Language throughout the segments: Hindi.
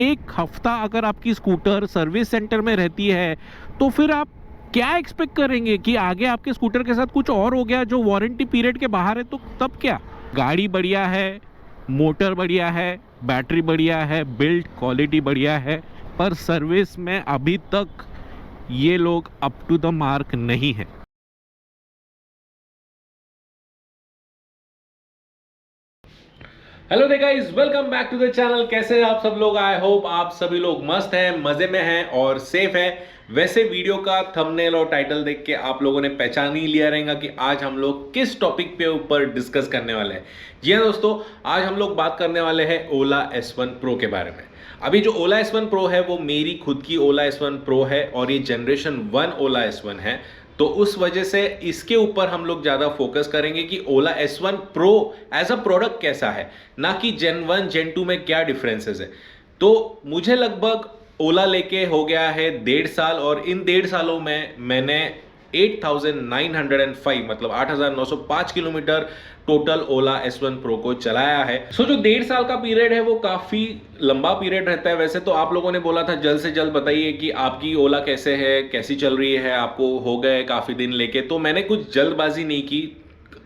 एक हफ्ता अगर आपकी स्कूटर सर्विस सेंटर में रहती है तो फिर आप क्या एक्सपेक्ट करेंगे कि आगे आपके स्कूटर के साथ कुछ और हो गया जो वारंटी पीरियड के बाहर है, तो तब क्या? गाड़ी बढ़िया है, मोटर बढ़िया है, बैटरी बढ़िया है, बिल्ड क्वालिटी बढ़िया है, पर सर्विस में अभी तक ये लोग अप टू द मार्क नहीं है। Hello guys, welcome back to the channel. कैसे हैं आप सब लोग? आई होप आप सभी लोग मस्त हैं, मजे में हैं और सेफ हैं। वैसे वीडियो का थंबनेल और टाइटल देख के आप लोगों ने पहचान ही लिया रहेगा कि आज हम लोग किस टॉपिक पे ऊपर डिस्कस करने वाले हैं। जी हाँ दोस्तों, आज हम लोग बात करने वाले हैं ओला S1 Pro के बारे में। अभी जो ओला S1 Pro है वो मेरी खुद की ओला S1 Pro है और ये जनरेशन 1 ओला S1 है। तो उस वजह से इसके ऊपर हम लोग ज़्यादा फोकस करेंगे कि Ola S1 Pro as a product कैसा है, ना कि Gen 1 Gen 2 में क्या डिफरेंसेस है। तो मुझे लगभग ओला लेके हो गया है 1.5 साल और इन 1.5 सालों में मैंने 8,905 मतलब 8,905 किलोमीटर टोटल ओला S1 Pro को चलाया है। सो जो 1.5 साल का पीरियड है वो काफ़ी लंबा पीरियड रहता है। वैसे तो आप लोगों ने बोला था जल्द से जल्द बताइए कि आपकी ओला कैसे है, कैसी चल रही है, आपको हो गए काफ़ी दिन लेके। तो मैंने कुछ जल्दबाजी नहीं की,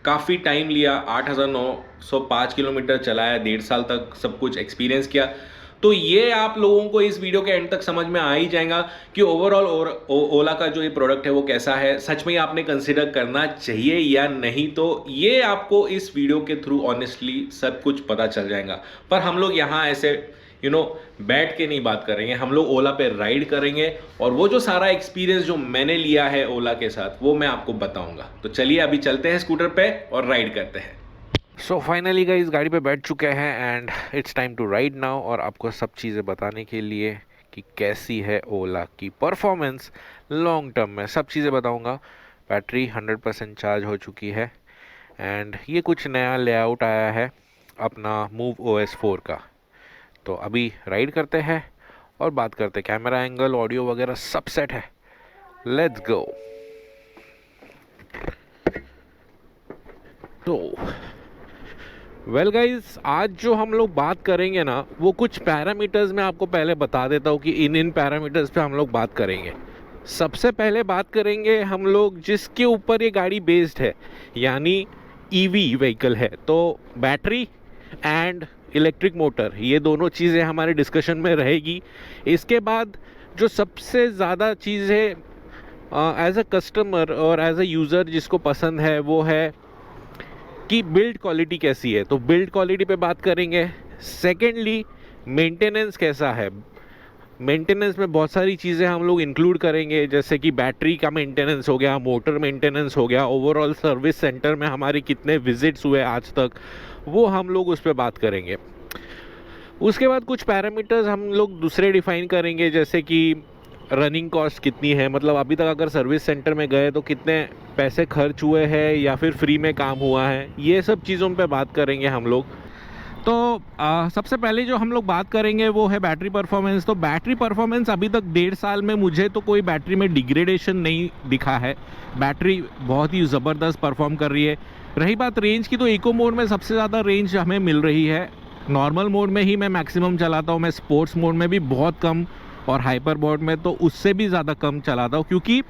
काफ़ी टाइम लिया, 8,905 किलोमीटर चलाया, 1.5 साल तक सब कुछ एक्सपीरियंस किया। तो ये आप लोगों को इस वीडियो के एंड तक समझ में आ ही जाएगा कि ओवरऑल ओला का जो ये प्रोडक्ट है वो कैसा है, सच में आपने कंसिडर करना चाहिए या नहीं। तो ये आपको इस वीडियो के थ्रू ऑनेस्टली सब कुछ पता चल जाएगा। पर हम लोग यहाँ ऐसे बैठ के नहीं बात करेंगे, हम लोग ओला पे राइड करेंगे और वो जो सारा एक्सपीरियंस जो मैंने लिया है ओला के साथ वो मैं आपको बताऊंगा। तो चलिए अभी चलते हैं स्कूटर पे और राइड करते हैं। सो फाइनली गाइस गाड़ी पे बैठ चुके हैं and it's time to ride now, और आपको सब चीज़ें बताने के लिए कि कैसी है ओला की परफॉर्मेंस लॉन्ग टर्म में, सब चीज़ें बताऊंगा। बैटरी 100% चार्ज हो चुकी है एंड ये कुछ नया लेआउट आया है अपना मूव OS 4 का। तो अभी राइड करते हैं और बात करते हैं। कैमरा एंगल, ऑडियो वगैरह सब सेट है, लेट्स गो। तो वेल गाइज, आज जो हम लोग बात करेंगे ना वो कुछ पैरामीटर्स मैं आपको पहले बता देता हूँ कि इन पैरामीटर्स पे हम लोग बात करेंगे। सबसे पहले बात करेंगे हम लोग जिसके ऊपर ये गाड़ी बेस्ड है, यानी EV व्हीकल है, तो बैटरी एंड इलेक्ट्रिक मोटर, ये दोनों चीज़ें हमारे डिस्कशन में रहेगी। इसके बाद जो सबसे ज़्यादा चीज़ें एज अ कस्टमर और एज अ यूज़र जिसको पसंद है वो है कि बिल्ड क्वालिटी कैसी है, तो बिल्ड क्वालिटी पे बात करेंगे। सेकेंडली, मेंटेनेंस कैसा है। मेंटेनेंस में बहुत सारी चीज़ें हम लोग इंक्लूड करेंगे, जैसे कि बैटरी का मेंटेनेंस हो गया, मोटर मेंटेनेंस हो गया, ओवरऑल सर्विस सेंटर में हमारे कितने विजिट्स हुए आज तक, वो हम लोग उस पर बात करेंगे। उसके बाद कुछ पैरामीटर्स हम लोग दूसरे डिफाइन करेंगे, जैसे कि रनिंग कॉस्ट कितनी है, मतलब अभी तक अगर सर्विस सेंटर में गए तो कितने पैसे खर्च हुए हैं या फिर फ्री में काम हुआ है, ये सब चीज़ों पे बात करेंगे हम लोग। तो सबसे पहले जो हम लोग बात करेंगे वो है बैटरी परफॉर्मेंस। तो बैटरी परफॉर्मेंस अभी तक 1.5 साल में मुझे तो कोई बैटरी में डिग्रेडेशन नहीं दिखा है। बैटरी बहुत ही ज़बरदस्त परफॉर्म कर रही है। रही बात रेंज की, तो इको मोड में सबसे ज़्यादा रेंज हमें मिल रही है। नॉर्मल मोड में ही मैं मैक्सिमम चलाता हूँ, मैं स्पोर्ट्स मोड में भी बहुत कम और हाइपर मोड में तो उससे भी ज़्यादा कम चलाता हूँ, क्योंकि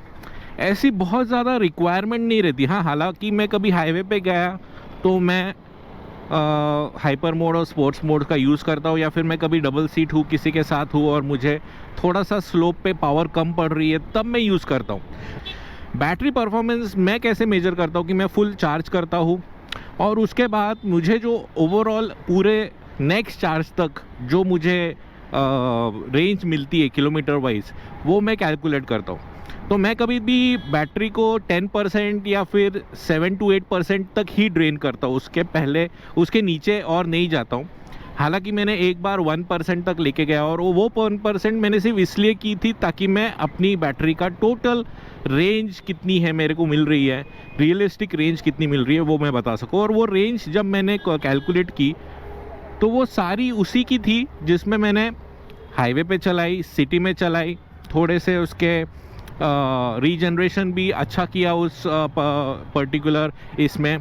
ऐसी बहुत ज़्यादा रिक्वायरमेंट नहीं रहती। हाँ, हालांकि मैं कभी हाईवे पे गया तो मैं हाइपर मोड और स्पोर्ट्स मोड का यूज़ करता हूँ, या फिर मैं कभी डबल सीट हूँ, किसी के साथ हूँ और मुझे थोड़ा सा स्लोप पे पावर कम पड़ रही है, तब मैं यूज़ करता हूँ। बैटरी परफॉर्मेंस मैं कैसे मेजर करता हूँ कि मैं फुल चार्ज करता हूँ और उसके बाद मुझे जो ओवरऑल पूरे नेक्स्ट चार्ज तक जो मुझे रेंज मिलती है किलोमीटर वाइज, वो मैं कैलकुलेट करता हूँ। तो मैं कभी भी बैटरी को 10% या फिर 7 to 8% तक ही ड्रेन करता हूँ, उसके पहले उसके नीचे और नहीं जाता हूँ। हालांकि मैंने एक बार 1% तक लेके गया और वो 1% मैंने सिर्फ इसलिए की थी ताकि मैं अपनी बैटरी का टोटल रेंज कितनी है मेरे को मिल रही है, रियलिस्टिक रेंज कितनी मिल रही है वो मैं बता सकूँ। और वो रेंज जब मैंने कैलकुलेट की तो वो सारी उसी की थी जिसमें मैंने हाईवे पे चलाई, सिटी में चलाई, थोड़े से उसके रीजनरेशन भी अच्छा किया उस पर्टिकुलर इसमें।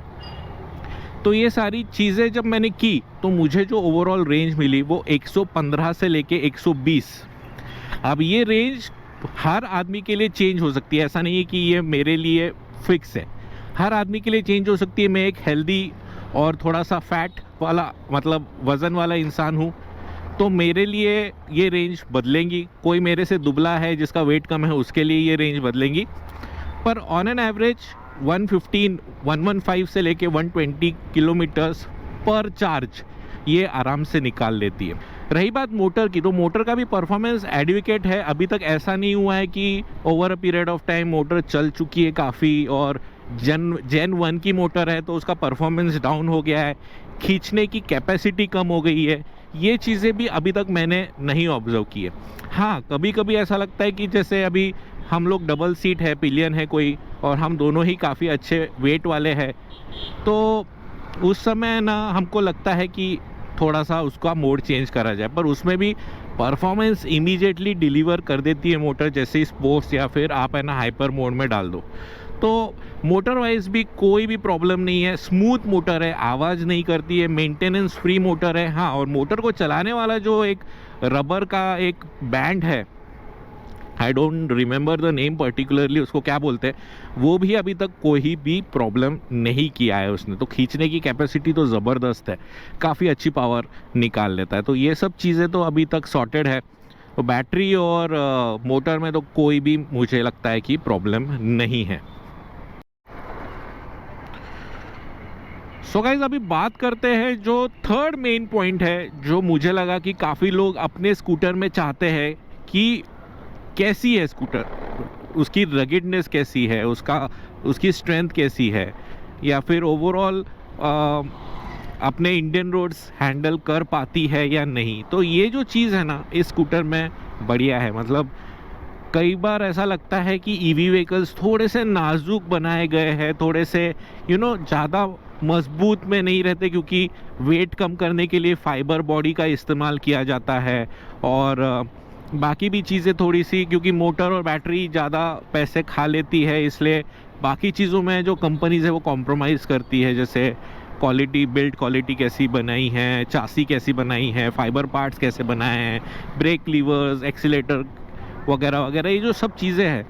तो ये सारी चीज़ें जब मैंने की तो मुझे जो ओवरऑल रेंज मिली वो 115 से लेके 120। अब ये रेंज हर आदमी के लिए चेंज हो सकती है, ऐसा नहीं है कि ये मेरे लिए फिक्स है, हर आदमी के लिए चेंज हो सकती है। मैं एक हेल्दी और थोड़ा सा फैट वाला मतलब वज़न वाला इंसान हूँ, तो मेरे लिए ये रेंज बदलेंगी। कोई मेरे से दुबला है जिसका वेट कम है, उसके लिए ये रेंज बदलेंगी। पर ऑन एन एवरेज 115 से लेके 120 किलोमीटर्स पर चार्ज ये आराम से निकाल लेती है। रही बात मोटर की, तो मोटर का भी परफॉर्मेंस एडवोकेट है। अभी तक ऐसा नहीं हुआ है कि over a period of time motor चल चुकी है काफ़ी और जेन 1 की मोटर है तो उसका परफॉर्मेंस डाउन हो गया है, खींचने की कैपेसिटी कम हो गई है, ये चीज़ें भी अभी तक मैंने नहीं ऑब्जर्व की है। हाँ, कभी कभी ऐसा लगता है कि जैसे अभी हम लोग डबल सीट है, पिलियन है कोई, और हम दोनों ही काफ़ी अच्छे वेट वाले हैं, तो उस समय ना हमको लगता है कि थोड़ा सा उसका मोड चेंज करा जाए, पर उसमें भी परफॉर्मेंस इमीडिएटली डिलीवर कर देती है मोटर, जैसे स्पोर्ट्स या फिर आप है ना हाइपर मोड में डाल दो। तो मोटर वाइज भी कोई भी प्रॉब्लम नहीं है, स्मूथ मोटर है, आवाज़ नहीं करती है, मेंटेनेंस फ्री मोटर है। हाँ, और मोटर को चलाने वाला जो एक रबर का एक बैंड है, I don't remember the name particularly, उसको क्या बोलते हैं, वो भी अभी तक कोई भी प्रॉब्लम नहीं किया है उसने। तो खींचने की कैपेसिटी तो ज़बरदस्त है, काफ़ी अच्छी पावर निकाल लेता है। तो ये सब चीज़ें तो अभी तक सॉर्टेड है। तो बैटरी और मोटर में तो कोई भी मुझे लगता है कि प्रॉब्लम नहीं है। सो गाइज, अभी बात करते हैं जो थर्ड मेन पॉइंट है, जो मुझे लगा कि काफ़ी लोग अपने स्कूटर में चाहते हैं कि कैसी है स्कूटर, उसकी रगिडनेस कैसी है, उसकी स्ट्रेंथ कैसी है, या फिर ओवरऑल अपने इंडियन रोड्स हैंडल कर पाती है या नहीं। तो ये जो चीज़ है ना इस स्कूटर में बढ़िया है। मतलब कई बार ऐसा लगता है कि ईवी व्हीकल्स थोड़े से नाजुक बनाए गए हैं, थोड़े से ज़्यादा मजबूत में नहीं रहते, क्योंकि वेट कम करने के लिए फाइबर बॉडी का इस्तेमाल किया जाता है, और बाकी भी चीज़ें थोड़ी सी, क्योंकि मोटर और बैटरी ज़्यादा पैसे खा लेती है, इसलिए बाकी चीज़ों में जो कंपनीज़ है वो कॉम्प्रोमाइज़ करती है, जैसे क्वालिटी, बिल्ड क्वालिटी कैसी बनाई है, चासी कैसी बनाई है, फाइबर पार्ट्स कैसे बनाए हैं, ब्रेक लीवर्स, एक्सीलेटर वगैरह वगैरह, ये जो सब चीज़ें हैं,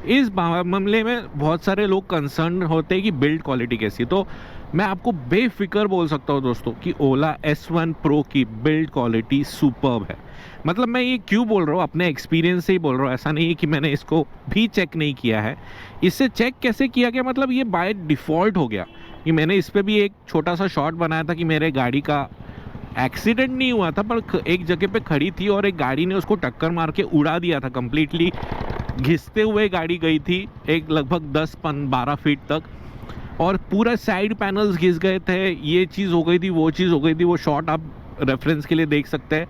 इस मामले में बहुत सारे लोग कंसर्न होते हैं कि बिल्ड क्वालिटी कैसी है। तो मैं आपको बेफिक्र बोल सकता हूँ दोस्तों कि ओला S1 प्रो की बिल्ड क्वालिटी सुपर्ब है। मतलब मैं ये क्यों बोल रहा हूँ, अपने एक्सपीरियंस से ही बोल रहा हूँ, ऐसा नहीं है कि मैंने इसको भी चेक नहीं किया है। इससे चेक कैसे किया गया, मतलब ये बाय डिफ़ॉल्ट हो गया कि मैंने इस पर भी एक छोटा सा शॉट बनाया था कि मेरे गाड़ी का एक्सीडेंट नहीं हुआ था, पर एक जगह पे खड़ी थी और एक गाड़ी ने उसको टक्कर मार के उड़ा दिया था, कंप्लीटली घिसते हुए गाड़ी गई थी एक लगभग 10-12 फीट तक, और पूरा साइड पैनल्स घिस गए थे, ये चीज़ हो गई थी, वो चीज़ हो गई थी। वो शॉट आप रेफरेंस के लिए देख सकते हैं।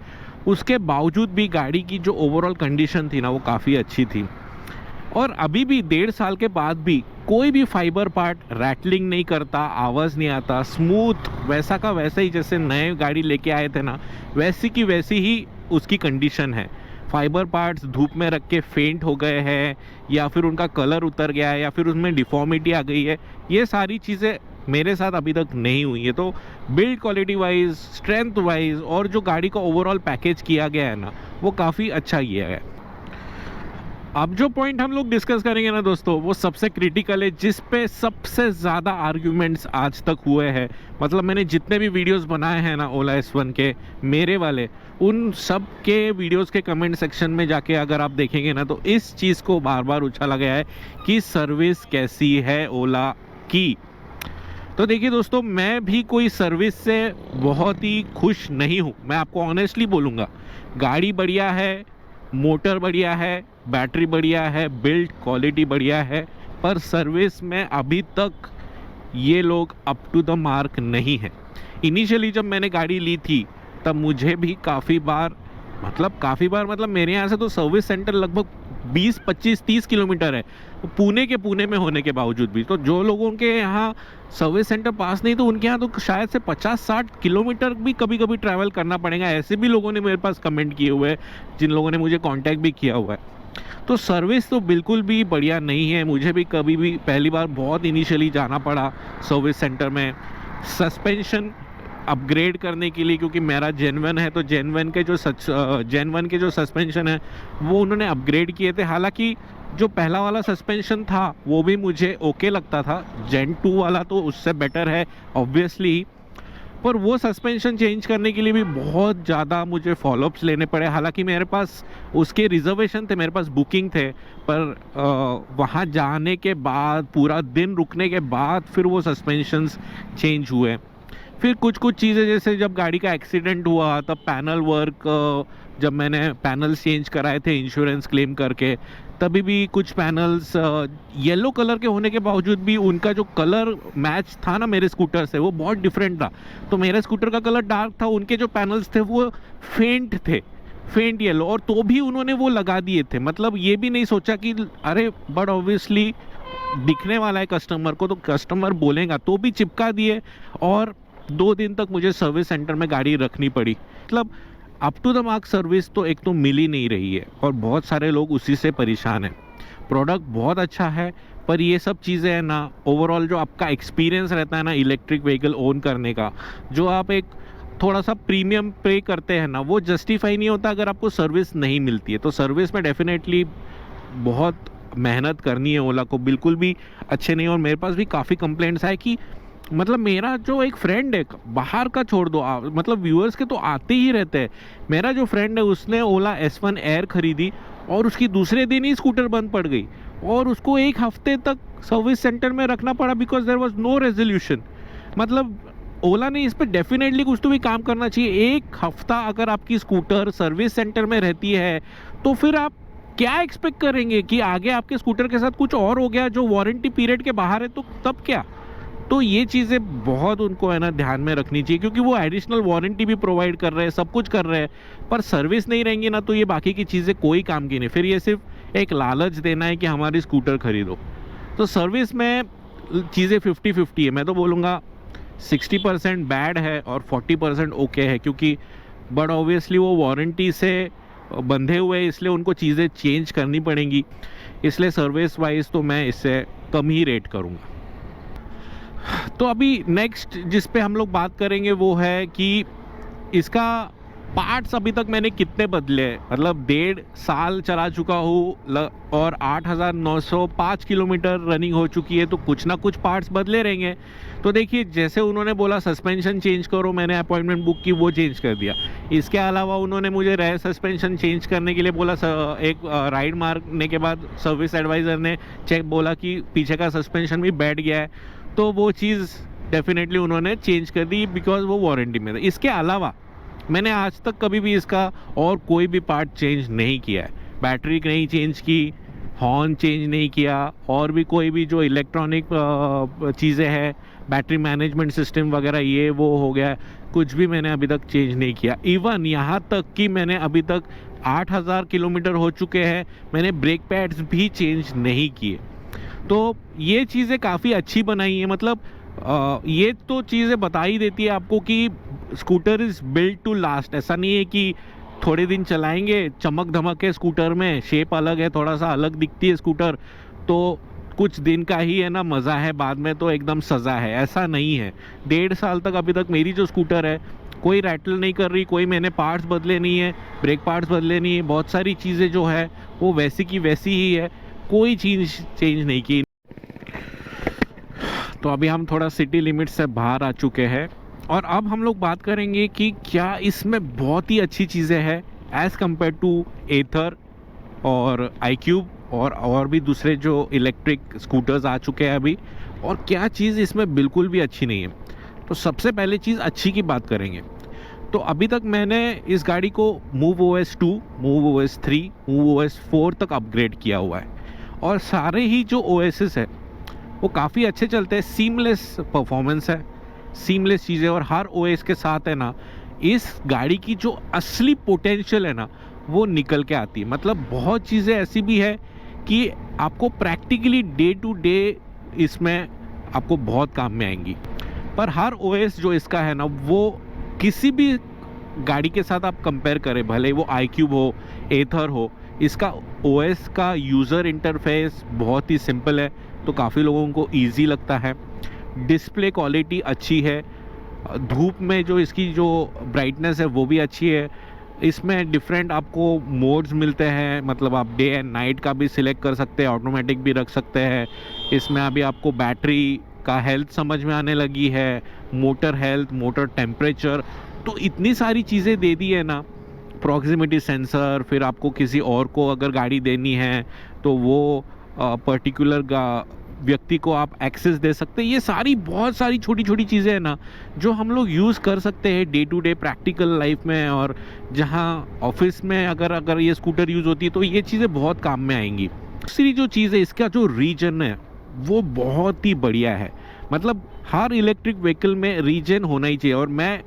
उसके बावजूद भी गाड़ी की जो ओवरऑल कंडीशन थी ना वो काफ़ी अच्छी थी, और अभी भी 1.5 साल के बाद भी कोई भी फाइबर पार्ट रैटलिंग नहीं करता, आवाज़ नहीं आता, स्मूथ वैसा का वैसा ही जैसे नए गाड़ी लेके आए थे ना, वैसी की वैसी ही उसकी कंडीशन है। फाइबर पार्ट्स धूप में रख के फेंट हो गए हैं, या फिर उनका कलर उतर गया है, या फिर उसमें डिफॉर्मिटी आ गई है, ये सारी चीज़ें मेरे साथ अभी तक नहीं हुई है। तो build quality wise, strength wise, और जो गाड़ी का ओवरऑल पैकेज किया गया है ना वो काफ़ी अच्छा किया है। अब जो पॉइंट हम लोग डिस्कस करेंगे ना दोस्तों, वो सबसे क्रिटिकल है, जिस पे सबसे ज़्यादा आर्ग्यूमेंट्स आज तक हुए हैं। मतलब मैंने जितने भी वीडियोस बनाए हैं ना ओला S1 के, मेरे वाले, उन सब के वीडियोस के कमेंट सेक्शन में जाके अगर आप देखेंगे ना, तो इस चीज़ को बार बार उछाला गया है कि सर्विस कैसी है ओला की। तो देखिए दोस्तों, मैं भी कोई सर्विस से बहुत ही खुश नहीं हूँ, मैं आपको ऑनेस्टली बोलूँगा। गाड़ी बढ़िया है, मोटर बढ़िया है, बैटरी बढ़िया है, बिल्ड क्वालिटी बढ़िया है, पर सर्विस में अभी तक ये लोग अप टू द मार्क नहीं है। इनिशियली जब मैंने गाड़ी ली थी तब मुझे भी काफ़ी बार मतलब मेरे यहाँ से तो सर्विस सेंटर लगभग 20, 25, 30 किलोमीटर है, पुणे में होने के बावजूद भी। तो जो लोगों के यहाँ सर्विस सेंटर पास नहीं, तो उनके यहाँ तो शायद से 50-60 किलोमीटर भी कभी कभी ट्रैवल करना पड़ेगा। ऐसे भी लोगों ने मेरे पास कमेंट किए हुए हैं, जिन लोगों ने मुझे कांटेक्ट भी किया हुआ है। तो सर्विस तो बिल्कुल भी बढ़िया नहीं है। मुझे भी कभी भी पहली बार बहुत इनिशियली जाना पड़ा सर्विस सेंटर में, सस्पेंशन अपग्रेड करने के लिए, क्योंकि मेरा जेनवन है, तो जेनवन के जो सस्पेंशन है वो उन्होंने अपग्रेड किए थे। हालांकि जो पहला वाला सस्पेंशन था वो भी मुझे ओके लगता था, जेन 2 वाला तो उससे बेटर है ऑब्वियसली, पर वो सस्पेंशन चेंज करने के लिए भी बहुत ज़्यादा मुझे फॉलोअप्स लेने पड़े। हालांकि मेरे पास उसके रिजर्वेशन थे, मेरे पास बुकिंग थे, पर वहाँ जाने के बाद पूरा दिन रुकने के बाद फिर वो सस्पेंशंस चेंज हुए। फिर कुछ कुछ चीज़ें, जैसे जब गाड़ी का एक्सीडेंट हुआ तब पैनल वर्क, जब मैंने पैनल्स चेंज कराए थे इंश्योरेंस क्लेम करके, तभी भी कुछ पैनल्स येलो कलर के होने के बावजूद भी उनका जो कलर मैच था ना मेरे स्कूटर से, वो बहुत डिफरेंट था। तो मेरे स्कूटर का कलर डार्क था, उनके जो पैनल्स थे वो फेंट थे, फेंट येलो, और तो भी उन्होंने वो लगा दिए थे। मतलब ये भी नहीं सोचा कि अरे बट ऑब्वियसली दिखने वाला है कस्टमर को, तो कस्टमर बोलेगा, तो भी चिपका दिए। और 2 दिन तक मुझे सर्विस सेंटर में गाड़ी रखनी पड़ी। मतलब up to the mark service तो एक तो मिल ही नहीं रही है, और बहुत सारे लोग उसी से परेशान हैं। प्रोडक्ट बहुत अच्छा है, पर ये सब चीज़ें हैं ना, ओवरऑल जो आपका एक्सपीरियंस रहता है ना इलेक्ट्रिक व्हीकल ओन करने का, जो आप एक थोड़ा सा प्रीमियम पे करते हैं ना, वो जस्टिफाई नहीं होता अगर आपको सर्विस नहीं मिलती है। तो सर्विस में डेफिनेटली बहुत मेहनत करनी है ओला को, बिल्कुल भी अच्छे नहीं। और मेरे पास भी काफ़ी कंप्लेंट्स आए कि मतलब मेरा जो एक फ्रेंड है, बाहर का छोड़ दो मतलब व्यूअर्स के तो आते ही रहते हैं, मेरा जो फ्रेंड है उसने ओला S1 एयर खरीदी और उसकी दूसरे दिन ही स्कूटर बंद पड़ गई, और उसको 1 हफ्ते तक सर्विस सेंटर में रखना पड़ा because there was no resolution. मतलब ओला ने इस पर डेफिनेटली कुछ तो भी काम करना चाहिए। 1 हफ्ता अगर आपकी स्कूटर सर्विस सेंटर में रहती है तो फिर आप क्या एक्सपेक्ट करेंगे कि आगे आपके स्कूटर के साथ कुछ और हो गया जो वारंटी पीरियड के बाहर है, तो तब क्या? तो ये चीज़ें बहुत उनको है ना ध्यान में रखनी चाहिए, क्योंकि वो एडिशनल वारंटी भी प्रोवाइड कर रहे हैं, सब कुछ कर रहे हैं, पर सर्विस नहीं रहेंगी ना तो ये बाकी की चीज़ें कोई काम की नहीं। फिर ये सिर्फ एक लालच देना है कि हमारी स्कूटर खरीदो। तो सर्विस में चीज़ें 50-50 है। मैं तो बोलूँगा 60% बैड है और 40% ओके है, क्योंकि बट ऑब्वियसली वो वारंटी से बंधे हुए हैं, इसलिए उनको चीज़ें चेंज करनी पड़ेंगी। इसलिए सर्विस वाइज तो मैं इससे कम ही रेट करूँगा। तो अभी नेक्स्ट जिस पे हम लोग बात करेंगे वो है कि इसका पार्ट्स अभी तक मैंने कितने बदले हैं। मतलब 1.5 साल चला चुका हूँ और 8,905 किलोमीटर रनिंग हो चुकी है, तो कुछ ना कुछ पार्ट्स बदले रहेंगे। तो देखिए, जैसे उन्होंने बोला सस्पेंशन चेंज करो, मैंने अपॉइंटमेंट बुक की, वो चेंज कर दिया। इसके अलावा उन्होंने मुझे रेयर सस्पेंशन चेंज करने के लिए बोला। एक राइड मारने के बाद सर्विस एडवाइज़र ने चेक बोला कि पीछे का सस्पेंशन भी बैठ गया है, तो वो चीज़ डेफिनेटली उन्होंने चेंज कर दी बिकॉज वो वारंटी में था। इसके अलावा मैंने आज तक कभी भी इसका और कोई भी पार्ट चेंज नहीं किया है। बैटरी नहीं चेंज की, हॉर्न चेंज नहीं किया, और भी कोई भी जो इलेक्ट्रॉनिक चीज़ें हैं, बैटरी मैनेजमेंट सिस्टम वगैरह ये वो हो गया, कुछ भी मैंने अभी तक चेंज नहीं किया। इवन यहाँ तक कि मैंने अभी तक 8,000 किलोमीटर हो चुके हैं, मैंने ब्रेक पैड्स भी चेंज नहीं किए। तो ये चीज़ें काफ़ी अच्छी बनाई है। मतलब ये तो चीज़ें बता ही देती है आपको कि scooter is built to last. ऐसा नहीं है कि थोड़े दिन चलाएंगे, चमक धमक है स्कूटर में, शेप अलग है, थोड़ा सा अलग दिखती है स्कूटर, तो कुछ दिन का ही है ना मज़ा है, बाद में तो एकदम सज़ा है। ऐसा नहीं है। 1.5 साल तक अभी तक मेरी जो स्कूटर है कोई रैटल नहीं कर रही, कोई मैंने पार्ट्स बदले नहीं है, ब्रेक पार्ट्स बदले नहीं है, बहुत सारी चीज़ें जो है वो वैसी की वैसी ही है, कोई चीज़ चेंज नहीं की। तो अभी हम थोड़ा सिटी लिमिट से बाहर आ चुके हैं, और अब हम लोग बात करेंगे कि क्या इसमें बहुत ही अच्छी चीज़ें हैं एज़ कम्पेयर टू एथर और iQube और भी दूसरे जो इलेक्ट्रिक स्कूटर्स आ चुके हैं अभी, और क्या चीज़ इसमें बिल्कुल भी अच्छी नहीं है। तो सबसे पहले चीज़ अच्छी की बात करेंगे। तो अभी तक मैंने इस गाड़ी को MoveOS 2, MoveOS 3, MoveOS 4 तक अपग्रेड किया हुआ है, और सारे ही जो OSs है वो काफ़ी अच्छे चलते हैं। सीमलेस परफॉर्मेंस है, सीमलेस चीज़ें, और हर OS के साथ है ना इस गाड़ी की जो असली पोटेंशियल है ना वो निकल के आती है। मतलब बहुत चीज़ें ऐसी भी है कि आपको प्रैक्टिकली डे टू डे इसमें आपको बहुत काम में आएंगी। पर हर OS जो इसका है ना वो किसी भी गाड़ी के साथ आप कंपेयर करें, भले वो iQube हो, एथर हो, इसका OS का यूज़र इंटरफेस बहुत ही सिंपल है, तो काफ़ी लोगों को ईजी लगता है। डिस्प्ले क्वालिटी अच्छी है, धूप में जो इसकी जो ब्राइटनेस है वो भी अच्छी है। इसमें डिफरेंट आपको मोड्स मिलते हैं, मतलब आप डे एंड नाइट का भी सिलेक्ट कर सकते हैं, ऑटोमेटिक भी रख सकते हैं। इसमें अभी आपको बैटरी का हेल्थ समझ में आने लगी है, मोटर हेल्थ, मोटर टेम्परेचर, तो इतनी सारी चीज़ें दे दी है ना। प्रॉक्सिमिटी सेंसर, फिर आपको किसी और को अगर गाड़ी देनी है तो वो पर्टिकुलर व्यक्ति को आप एक्सेस दे सकते हैं। ये सारी बहुत सारी छोटी छोटी चीज़ें हैं ना जो हम लोग यूज़ कर सकते हैं day to day practical life में, और जहाँ ऑफिस में अगर ये स्कूटर यूज़ होती है तो ये चीज़ें बहुत काम में आएंगी। दूसरी जो चीज़ है, इसका जो रीजन है वो बहुत ही बढ़िया है। मतलब हर इलेक्ट्रिक व्हीकल में रीजन होना ही चाहिए। और मैं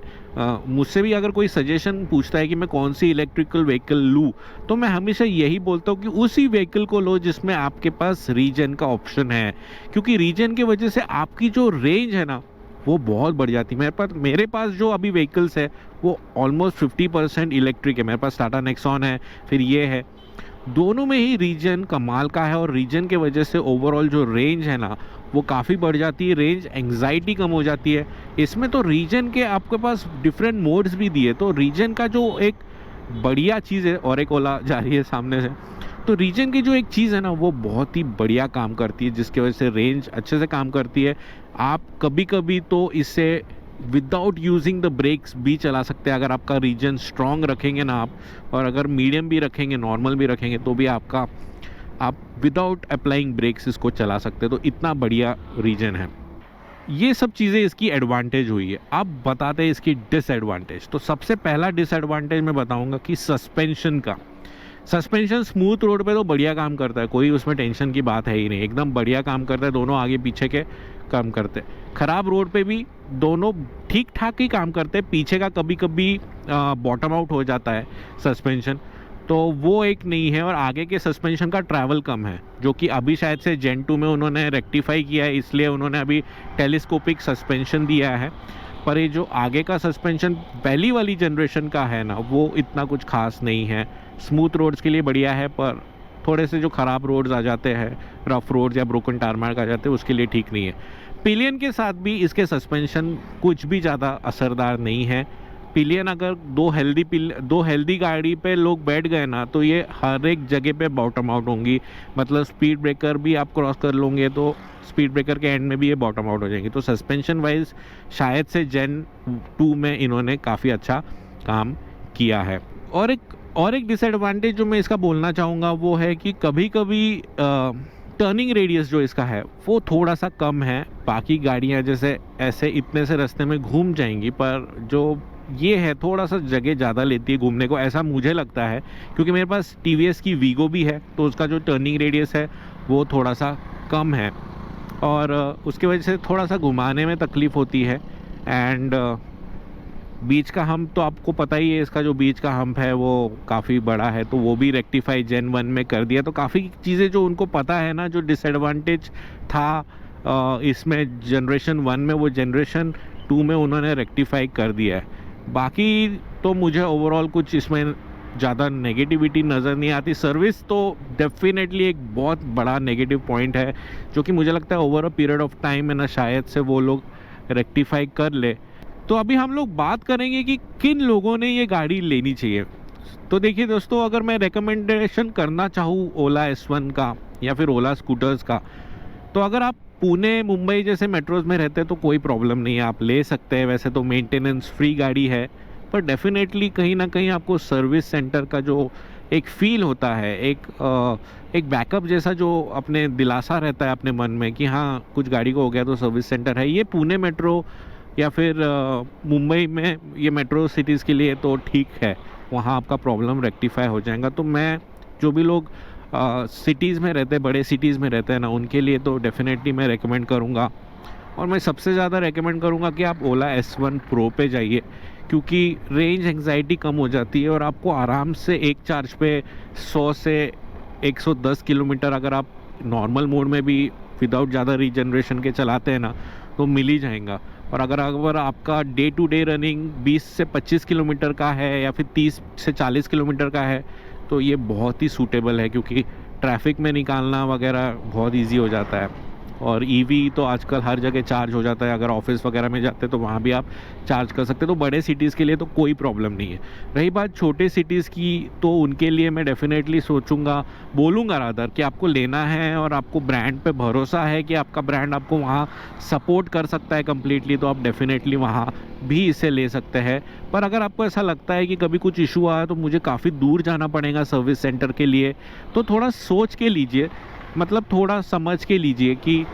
मुझसे भी अगर कोई सजेशन पूछता है कि मैं कौन सी इलेक्ट्रिकल व्हीकल लूँ, तो मैं हमेशा यही बोलता हूँ कि उसी व्हीकल को लो जिसमें आपके पास रीजन का ऑप्शन है, क्योंकि रीजन की वजह से आपकी जो रेंज है ना वो बहुत बढ़ जाती है। मेरे पास जो अभी व्हीकल्स है वो ऑलमोस्ट 50% इलेक्ट्रिक है। मेरे पास टाटा नेक्सॉन है, फिर ये है, दोनों में ही रीजन कमाल का है। और रीजन के वजह से ओवरऑल जो रेंज है ना वो काफ़ी बढ़ जाती है, रेंज एंग्जाइटी कम हो जाती है। इसमें तो रीजन के आपके पास डिफरेंट मोड्स भी दिए, तो रीजन का जो एक बढ़िया चीज़ है, और एक ओला जा रही है सामने से, तो रीजन की जो एक चीज़ है ना वो बहुत ही बढ़िया काम करती है, जिसकी वजह से रेंज अच्छे से काम करती है। आप कभी कभी तो इससे विदाउट यूजिंग द ब्रेक्स भी चला सकते हैं, अगर आपका रीजन स्ट्रॉन्ग रखेंगे ना आप, और अगर मीडियम भी रखेंगे, नॉर्मल भी रखेंगे, तो भी आप विदाउट अप्लाइंग ब्रेक्स इसको चला सकते हैं। तो इतना बढ़िया रीजन है। ये सब चीज़ें इसकी एडवांटेज हुई है। अब बताते हैं इसकी डिसएडवांटेज। तो सबसे पहला डिसएडवांटेज मैं बताऊंगा कि सस्पेंशन का। सस्पेंशन स्मूथ रोड पे तो बढ़िया काम करता है, कोई उसमें टेंशन की बात है ही नहीं, एकदम बढ़िया काम करता है, दोनों आगे पीछे के काम करते हैं। ख़राब रोड पे भी दोनों ठीक ठाक ही काम करते हैं, पीछे का कभी कभी बॉटम आउट हो जाता है सस्पेंशन, तो वो एक नहीं है। और आगे के सस्पेंशन का ट्रैवल कम है, जो कि अभी शायद से जेन 2 में उन्होंने रेक्टिफाई किया है, इसलिए उन्होंने अभी टेलीस्कोपिक सस्पेंशन दिया है। पर ये जो आगे का सस्पेंशन पहली वाली जनरेशन का है ना वो इतना कुछ खास नहीं है। स्मूथ रोड्स के लिए बढ़िया है, पर थोड़े से जो ख़राब रोड्स आ जाते हैं, रफ रोड्स या ब्रोकन टारमार्क आ जाते हैं, उसके लिए ठीक नहीं है। पिलियन के साथ भी इसके सस्पेंशन कुछ भी ज़्यादा असरदार नहीं है। पिलियन अगर दो हेल्दी गाड़ी पे लोग बैठ गए ना तो ये हर एक जगह पे बॉटम आउट होंगी। मतलब स्पीड ब्रेकर भी आप क्रॉस कर लोगे तो स्पीड ब्रेकर के एंड में भी ये बॉटम आउट हो जाएंगी। तो सस्पेंशन वाइज शायद से जेन 2 में इन्होंने काफ़ी अच्छा काम किया है। और एक डिसएडवांटेज जो मैं इसका बोलना चाहूँगा वो है कि कभी कभी टर्निंग रेडियस जो इसका है वो थोड़ा सा कम है। बाकी गाड़ियाँ जैसे ऐसे इतने से रास्ते में घूम जाएंगी, पर जो ये है थोड़ा सा जगह ज़्यादा लेती है घूमने को, ऐसा मुझे लगता है। क्योंकि मेरे पास TVS की वीगो भी है, तो उसका जो टर्निंग रेडियस है वो थोड़ा सा कम है, और उसकी वजह से थोड़ा सा घुमाने में तकलीफ़ होती है। एंड बीच का हम्प तो आपको पता ही है, इसका जो बीच का हम्प है वो काफ़ी बड़ा है, तो वो भी रेक्टिफाई जेन 1 में कर दिया। तो काफ़ी चीज़ें जो उनको पता है ना, जो डिसएडवांटेज था इसमें जनरेशन 1 में, वो जनरेशन 2 में उन्होंने रेक्टिफाई कर दिया है। बाकी तो मुझे ओवरऑल कुछ इसमें ज़्यादा नेगेटिविटी नज़र नहीं आती। सर्विस तो डेफिनेटली एक बहुत बड़ा नेगेटिव पॉइंट है, जो कि मुझे लगता है over a period of time है ना शायद से वो लोग रेक्टिफाई कर ले। तो अभी हम लोग बात करेंगे कि किन लोगों ने ये गाड़ी लेनी चाहिए। तो देखिए दोस्तों, अगर मैं रिकमेंडेशन करना चाहूँ ओला S1 का या फिर ओला स्कूटर्स का, तो अगर आप पुणे मुंबई जैसे मेट्रोज में रहते हैं तो कोई प्रॉब्लम नहीं है, आप ले सकते हैं। वैसे तो मेंटेनेंस फ्री गाड़ी है, पर डेफिनेटली कहीं ना कहीं आपको सर्विस सेंटर का जो एक फ़ील होता है, एक बैकअप जैसा जो अपने दिलासा रहता है अपने मन में कि हाँ कुछ गाड़ी को हो गया तो सर्विस सेंटर है, ये पुणे मेट्रो या फिर मुंबई में ये मेट्रो सिटीज़ के लिए तो ठीक है, वहाँ आपका प्रॉब्लम रेक्टिफाई हो जाएगा। तो मैं जो भी लोग सिटीज़ में रहते हैं, बड़े सिटीज़ में रहते हैं ना, उनके लिए तो डेफिनेटली मैं रेकमेंड करूँगा। और मैं सबसे ज़्यादा रेकमेंड करूँगा कि आप ओला S1 Pro पे जाइए, क्योंकि रेंज एंग्जाइटी कम हो जाती है और आपको आराम से एक चार्ज पे 100 से 110 किलोमीटर अगर आप नॉर्मल मोड में भी विदाउट ज़्यादा रीजनरेशन के चलाते हैं ना तो मिल ही जाएगा। और अगर आपका डे टू डे रनिंग 20 से 25 किलोमीटर का है या फिर 30 से 40 किलोमीटर का है तो ये बहुत ही सूटेबल है, क्योंकि ट्रैफिक में निकालना वगैरह बहुत इजी हो जाता है। और ईवी तो आजकल हर जगह चार्ज हो जाता है, अगर ऑफिस वगैरह में जाते हैं तो वहाँ भी आप चार्ज कर सकते हैं, तो बड़े सिटीज़ के लिए तो कोई प्रॉब्लम नहीं है। रही बात छोटे सिटीज़ की, तो उनके लिए मैं डेफिनेटली बोलूँगा रादर कि आपको लेना है और आपको ब्रांड पे भरोसा है कि आपका ब्रांड आपको वहाँ सपोर्ट कर सकता है कम्प्लीटली, तो आप डेफिनेटली वहाँ भी इसे ले सकते हैं। पर अगर आपको ऐसा लगता है कि कभी कुछ इशू आया तो मुझे काफ़ी दूर जाना पड़ेगा सर्विस सेंटर के लिए, तो थोड़ा सोच के लीजिए, मतलब थोड़ा समझ के लीजिए कि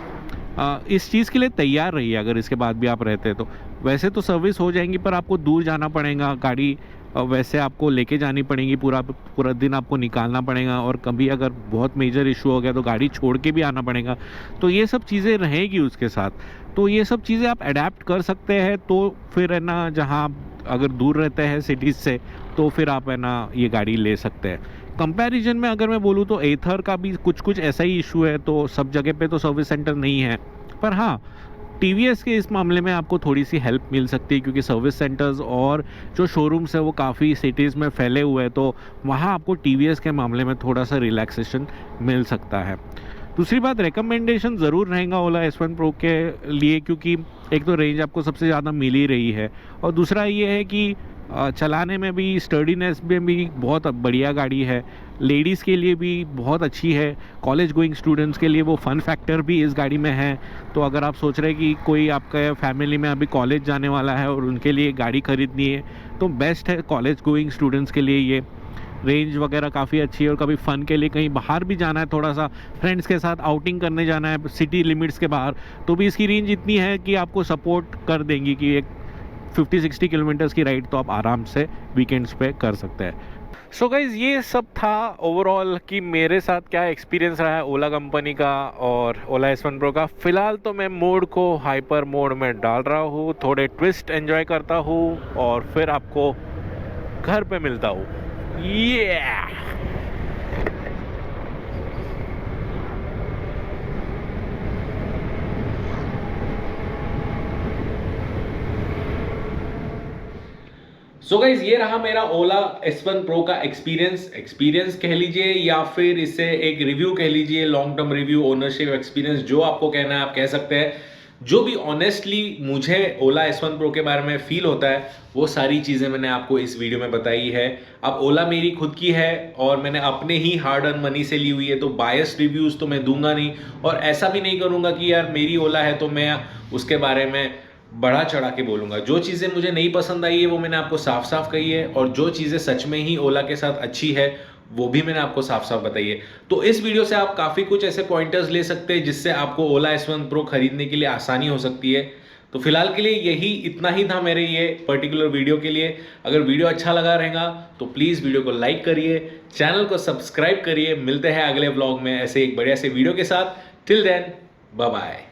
इस चीज़ के लिए तैयार रहिए। अगर इसके बाद भी आप रहते हैं तो वैसे तो सर्विस हो जाएंगी, पर आपको दूर जाना पड़ेगा, गाड़ी वैसे आपको लेके जानी पड़ेगी, पूरा दिन आपको निकालना पड़ेगा, और कभी अगर बहुत मेजर इशू हो गया तो गाड़ी छोड़ के भी आना पड़ेगा। तो ये सब चीज़ें रहेगी उसके साथ, तो ये सब चीज़ें आप अडेप्ट कर सकते हैं। तो फिर है ना, जहाँ अगर दूर रहते हैं सिटीज़ से, तो फिर आप है ना ये गाड़ी ले सकते हैं। कंपैरिजन में अगर मैं बोलूँ तो एथर का भी कुछ ऐसा ही इशू है, तो सब जगह पे तो सर्विस सेंटर नहीं है। पर हाँ, टीवीएस के इस मामले में आपको थोड़ी सी हेल्प मिल सकती है, क्योंकि सर्विस सेंटर्स और जो शोरूम्स है वो काफ़ी सिटीज़ में फैले हुए हैं, तो वहाँ आपको टीवीएस के मामले में थोड़ा सा रिलैक्सेशन मिल सकता है। दूसरी बात, रिकमेंडेशन ज़रूर रहेगा ओला S1 Pro के लिए, क्योंकि एक तो रेंज आपको सबसे ज़्यादा मिल ही रही है, और दूसरा ये है कि चलाने में भी, स्टर्डीनेस में भी बहुत बढ़िया गाड़ी है। लेडीज़ के लिए भी बहुत अच्छी है, कॉलेज गोइंग स्टूडेंट्स के लिए वो फ़न फैक्टर भी इस गाड़ी में है। तो अगर आप सोच रहे हैं कि कोई आपका फैमिली में अभी कॉलेज जाने वाला है और उनके लिए गाड़ी ख़रीदनी है, तो बेस्ट है कॉलेज गोइंग स्टूडेंट्स के लिए ये। रेंज वगैरह काफ़ी अच्छी है, और कभी फ़न के लिए कहीं बाहर भी जाना है, थोड़ा सा फ्रेंड्स के साथ आउटिंग करने जाना है सिटी लिमिट्स के बाहर, तो भी इसकी रेंज इतनी है कि आपको सपोर्ट कर देंगी कि एक 50-60 किलोमीटर्स की राइड तो आप आराम से वीकेंड्स पे कर सकते हैं। सो गाइज़, ये सब था ओवरऑल कि मेरे साथ क्या एक्सपीरियंस रहा है ओला कंपनी का और ओला S1 Pro का। फ़िलहाल तो मैं मोड को हाइपर मोड में डाल रहा हूँ, थोड़े ट्विस्ट एंजॉय करता हूँ, और फिर आपको घर पे मिलता हूँ। सो गाइज, ये रहा मेरा ओला S1 Pro का एक्सपीरियंस कह लीजिए, या फिर इसे एक रिव्यू कह लीजिए, long term review, ownership experience, जो आपको कहना है आप कह सकते हैं। जो भी ऑनेस्टली मुझे ओला S1 Pro के बारे में फील होता है, वो सारी चीज़ें मैंने आपको इस वीडियो में बताई है। अब ओला मेरी खुद की है और मैंने अपने ही हार्ड अर्न मनी से ली हुई है, तो बायस्ड रिव्यूज़ तो मैं दूंगा नहीं, और ऐसा भी नहीं करूंगा कि यार मेरी ओला है तो मैं उसके बारे में बढ़ा चढ़ा के बोलूँगा। जो चीज़ें मुझे नहीं पसंद आई है वो मैंने आपको साफ साफ कही है, और जो चीज़ें सच में ही ओला के साथ अच्छी है वो भी मैंने आपको साफ साफ बताई है। तो इस वीडियो से आप काफ़ी कुछ ऐसे पॉइंटर्स ले सकते हैं जिससे आपको ओला S1 Pro खरीदने के लिए आसानी हो सकती है। तो फिलहाल के लिए यही इतना ही था मेरे ये पर्टिकुलर वीडियो के लिए। अगर वीडियो अच्छा लगा रहेगा तो प्लीज़ वीडियो को लाइक करिए, चैनल को सब्सक्राइब करिए। मिलते हैं अगले व्लॉग में ऐसे एक बढ़िया से वीडियो के साथ। Till then, bye bye.